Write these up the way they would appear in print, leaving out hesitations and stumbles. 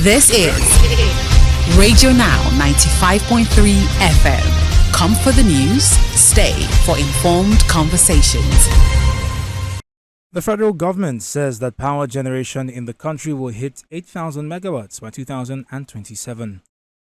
This is Radio Now 95.3 FM. Come for the news, stay for informed conversations. The federal government says that power generation in the country will hit 8,000 megawatts by 2027.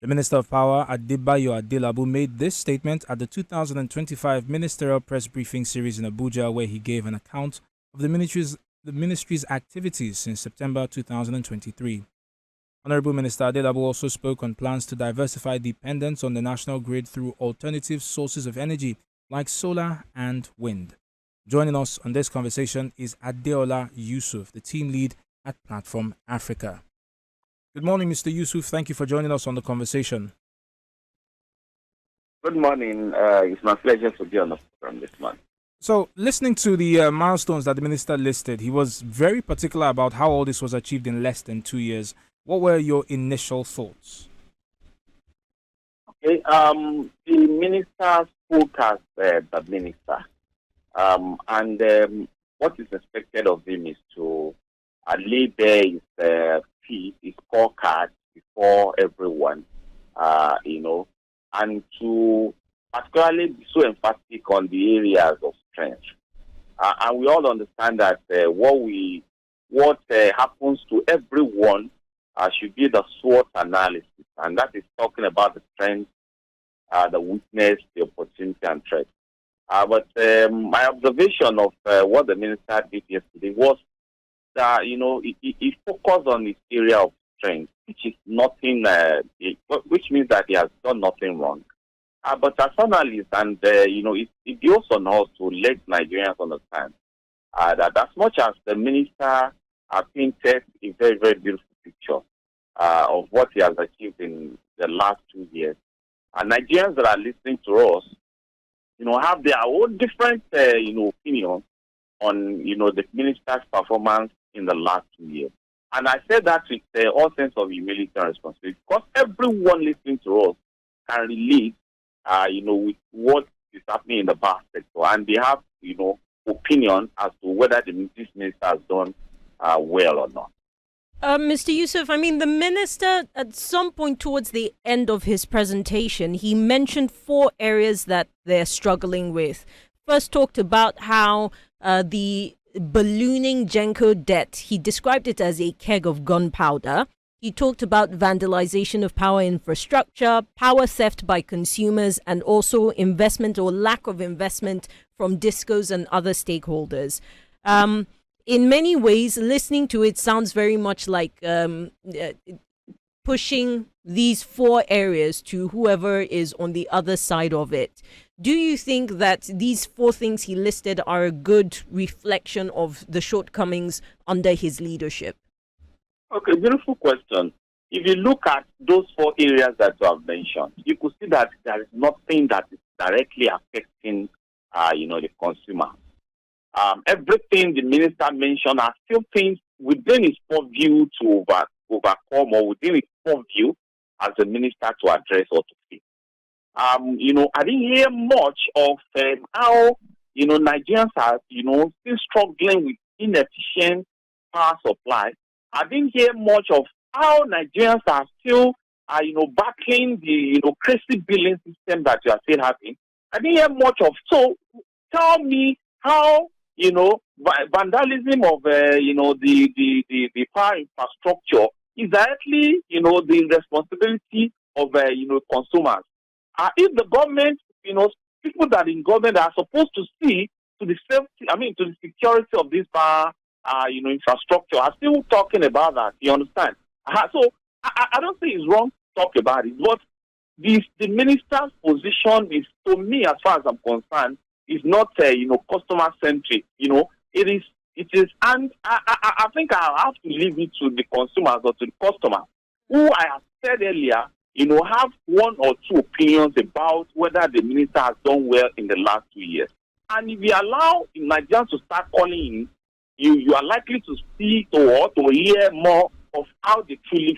The Minister of Power, Adebayo Adelabu, made this statement at the 2025 Ministerial Press Briefing Series in Abuja, where he gave an account of the ministry's activities since September 2023. Honorable Minister Adelabu also spoke on plans to diversify dependence on the national grid through alternative sources of energy like solar and wind. Joining us on this conversation is Adeola Yusuf, the team lead at Platform Africa. Good morning, Mr. Yusuf. Thank you for joining us on the conversation. Good morning. It's my pleasure to be on the program this morning. So, listening to the milestones that the minister listed, he was very particular about how all this was achieved in less than 2 years. What were your initial thoughts? Okay. The minister spoke as the minister. And what is expected of him is to lay bare his scorecard before everyone, and to particularly be so emphatic on the areas of strength. And we all understand that what happens to everyone should be the SWOT analysis, and that is talking about the strength, the weakness, the opportunity, and threat. But my observation of what the minister did yesterday was that, he focused on his area of strength, which is nothing, which means that he has done nothing wrong. But as analysts, and, it goes on us to let Nigerians understand that as much as the minister painted a very, very beautiful picture of what he has achieved in the last 2 years, and Nigerians that are listening to us, have their own different, opinions on, the minister's performance in the last 2 years. And I say that with all sense of humility and responsibility, because everyone listening to us can relate, with what is happening in the bar sector, and they have, opinion as to whether this minister has done well or not. Mr. Yusuf, the minister, at some point towards the end of his presentation, he mentioned 4 areas that they're struggling with. First, talked about how the ballooning Genco debt, he described it as a keg of gunpowder. He talked about vandalization of power infrastructure, power theft by consumers, and also investment or lack of investment from discos and other stakeholders. In many ways, listening to it sounds very much like pushing these 4 areas to whoever is on the other side of it. Do you think that these 4 things he listed are a good reflection of the shortcomings under his leadership? Okay, beautiful question. If you look at those 4 areas that you have mentioned, you could see that there is nothing that is directly affecting, the consumer. Everything the minister mentioned are still things within his purview to overcome, or within his purview as a minister to address or to fix. I didn't hear much of how, Nigerians are, still struggling with inefficient power supply. I didn't hear much of how Nigerians are still, battling the, crazy billing system that you are still having. I didn't hear much of. So tell me how, vandalism of, the power infrastructure is directly, the responsibility of, consumers. If the government, people that in government are supposed to see to the safety, to the security of this power, infrastructure, are still talking about that. You understand? So I don't think it's wrong to talk about it, but the minister's position is, to me, as far as I'm concerned, is not, customer centric. It is, and I think I have to leave it to the consumers or to the customers, who I have said earlier, have 1 or 2 opinions about whether the minister has done well in the last 2 years. And if you allow Nigerians to start calling in, you are likely to see or to hear more of how they truly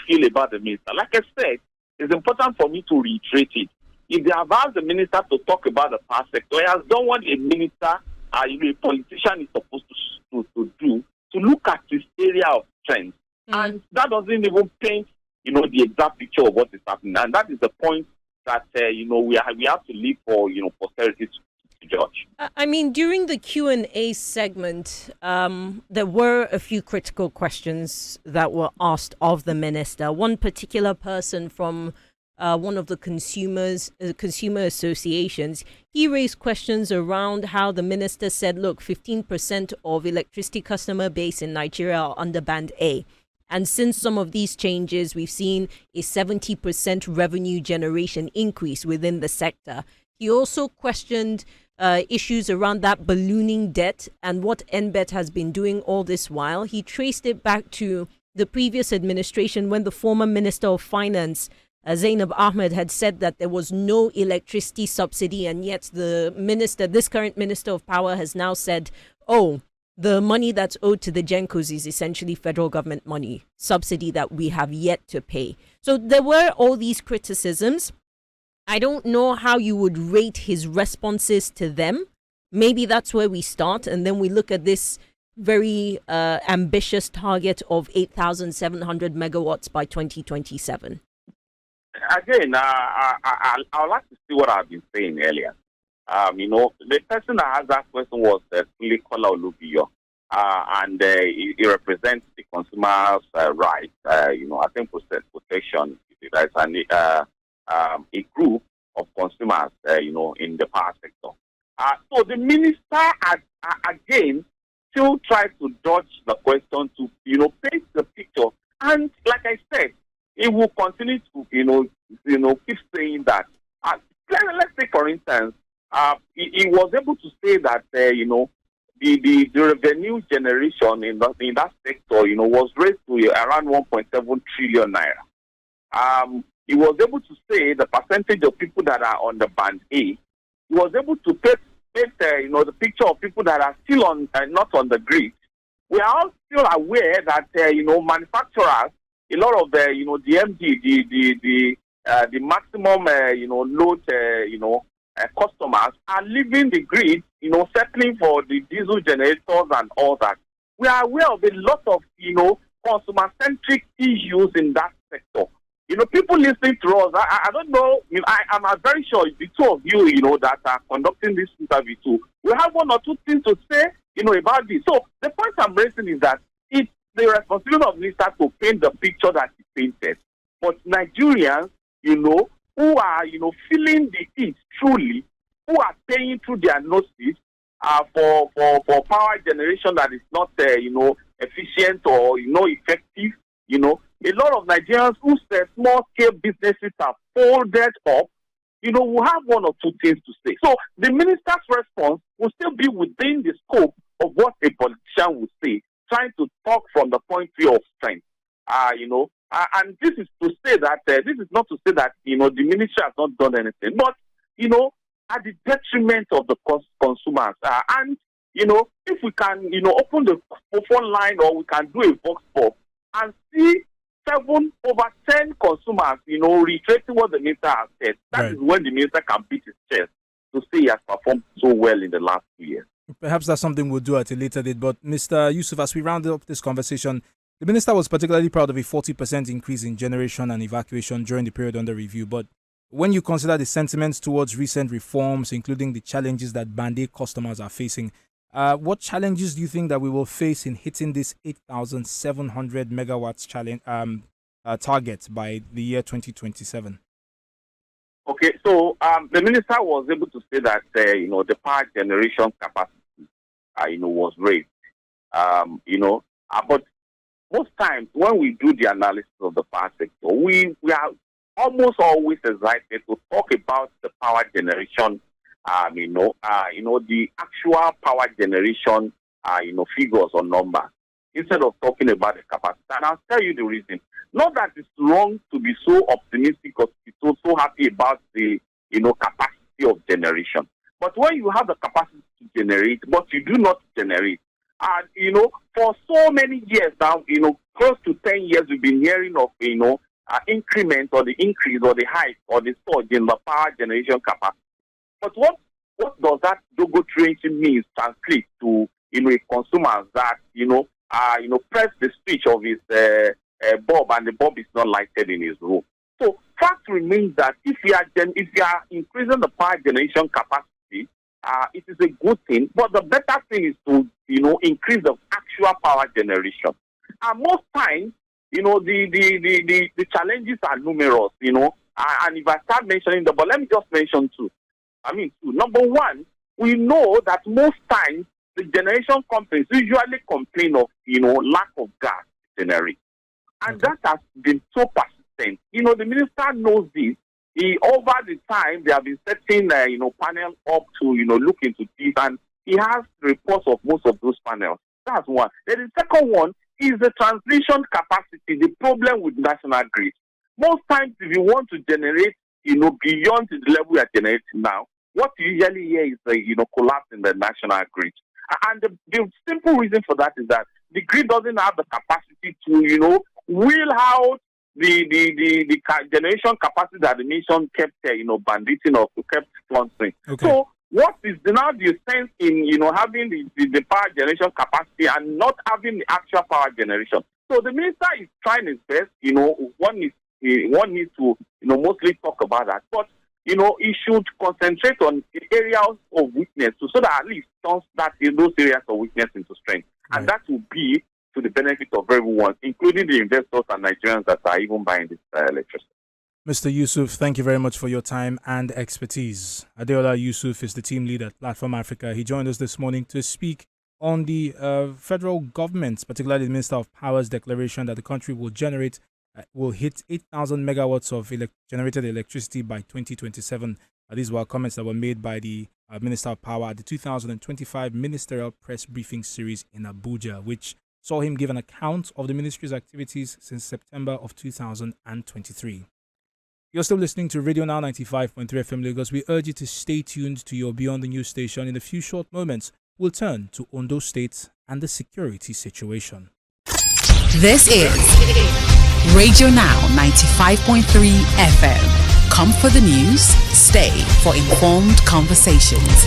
feel about the minister. Like I said, it's important for me to reiterate it. If they have asked the minister to talk about the power sector, he has done what a minister, a politician is supposed to do, to look at this area of strength And that doesn't even paint, the exact picture of what is happening. And that is the point that, we have to leave for, posterity to judge. I mean, during the Q&A segment, there were a few critical questions that were asked of the minister. One particular person from one of the consumer associations, he raised questions around how the minister said, look, 15% of electricity customer base in Nigeria are under Band A. And since some of these changes, we've seen a 70% revenue generation increase within the sector. He also questioned issues around that ballooning debt and what NBET has been doing all this while. He traced it back to the previous administration when the former Minister of Finance, Zainab Ahmed, had said that there was no electricity subsidy, and yet this current Minister of Power has now said, oh, the money that's owed to the Gencos is essentially federal government money, subsidy that we have yet to pay. So there were all these criticisms. I don't know how you would rate his responses to them. Maybe that's where we start, and then we look at this very ambitious target of 8,700 megawatts by 2027. Again, I would like to see what I've been saying earlier. The person that asked that question was Kola Olubiyo, and he represents the consumers' rights. I think protection. That's a group of consumers, in the power sector. So the minister again still tries to dodge the question to, paint the picture. And like I said, it will continue to, keep saying that. Let's say, for instance, he was able to say that, the revenue generation in that sector, was raised to around 1.7 trillion naira. He was able to say the percentage of people that are on the Band A. He was able to paint the picture of people that are still on not on the grid. We are all still aware that manufacturers, a lot of the DMD, the maximum load customers are leaving the grid, settling for the diesel generators and all that. We are aware of a lot of consumer-centric issues in that sector. People listening to us, I don't know, I'm very sure the two of you, that are conducting this interview too, we have one or two things to say, about this. So the point I'm raising is that it's the responsibility of minister to paint the picture that he painted. But Nigerians, who are, feeling the heat truly, who are paying through their noses for power generation that is not, efficient or, effective, a lot of Nigerians who say small-scale businesses are folded up, will have one or two things to say. So the minister's response will still be within the scope of what a politician would say, trying to talk from the point of view of strength. And this is to say that this is not to say that the ministry has not done anything, but at the detriment of the consumers. And if we can open the phone line, or we can do a vox pop and see 7 over 10 consumers reiterating what the minister has said, that is when the minister can beat his chest to say he has performed so well in the last 2 years. Perhaps that's something we'll do at a later date. But Mr. Yusuf, as we round up this conversation, the minister was particularly proud of a 40% increase in generation and evacuation during the period under review. But when you consider the sentiments towards recent reforms, including the challenges that Band A customers are facing, what challenges do you think that we will face in hitting this 8,700 megawatts challenge target by the year 2027? Okay, so the minister was able to say that the power generation capacity was raised. But most times when we do the analysis of the power sector, we are almost always excited to talk about the power generation. The actual power generation, figures or numbers, instead of talking about the capacity. And I'll tell you the reason. Not that it's wrong to be so optimistic or to be so happy about the, capacity of generation. But when you have the capacity to generate, but you do not generate, and, for so many years now, close to 10 years, we've been hearing of, increment or the increase or the hike or the surge in the power generation capacity. But what does that dogo translate mean? Translate to, a consumers that, press the switch of his bulb and the bulb is not lighted in his room. So fact remains that if you are increasing the power generation capacity, it is a good thing. But the better thing is to increase the actual power generation. And most times, the challenges are numerous. And if I start mentioning them, but let me just mention two. Number one, we know that most times the generation companies usually complain of lack of gas to generate. And that has been so persistent. The minister knows this. Over the time, they have been setting, panels up to, look into this, and he has reports of most of those panels. That's one. Then the second one is the transmission capacity, the problem with national grid. Most times, if you want to generate, beyond the level we are generating now, what you usually hear is, collapse in the national grid. And the simple reason for that is that the grid doesn't have the capacity to, wheel out the generation capacity that the nation kept, banditing or kept sponsoring. Okay. So what is now the sense in, having the power generation capacity and not having the actual power generation? So the minister is trying his best. One needs to, mostly talk about that. But, he should concentrate on the areas of weakness so that at least turns those areas of weakness into strength. Right. And that will be to the benefit of everyone, including the investors and Nigerians that are even buying this electricity. Mr. Yusuf, thank you very much for your time and expertise. Adeola Yusuf is the team lead at Platform Africa. He joined us this morning to speak on the federal government, particularly the Minister of Power's declaration that the country will hit 8,000 megawatts of generated electricity by 2027. These were comments that were made by the Minister of Power at the 2025 Ministerial Press Briefing Series in Abuja, which saw him give an account of the ministry's activities since September of 2023. You're still listening to Radio Now 95.3 FM Lagos. We urge you to stay tuned to your Beyond the News station. In a few short moments, we'll turn to Ondo State and the security situation. This is Radio Now 95.3 FM. Come for the news, stay for informed conversations.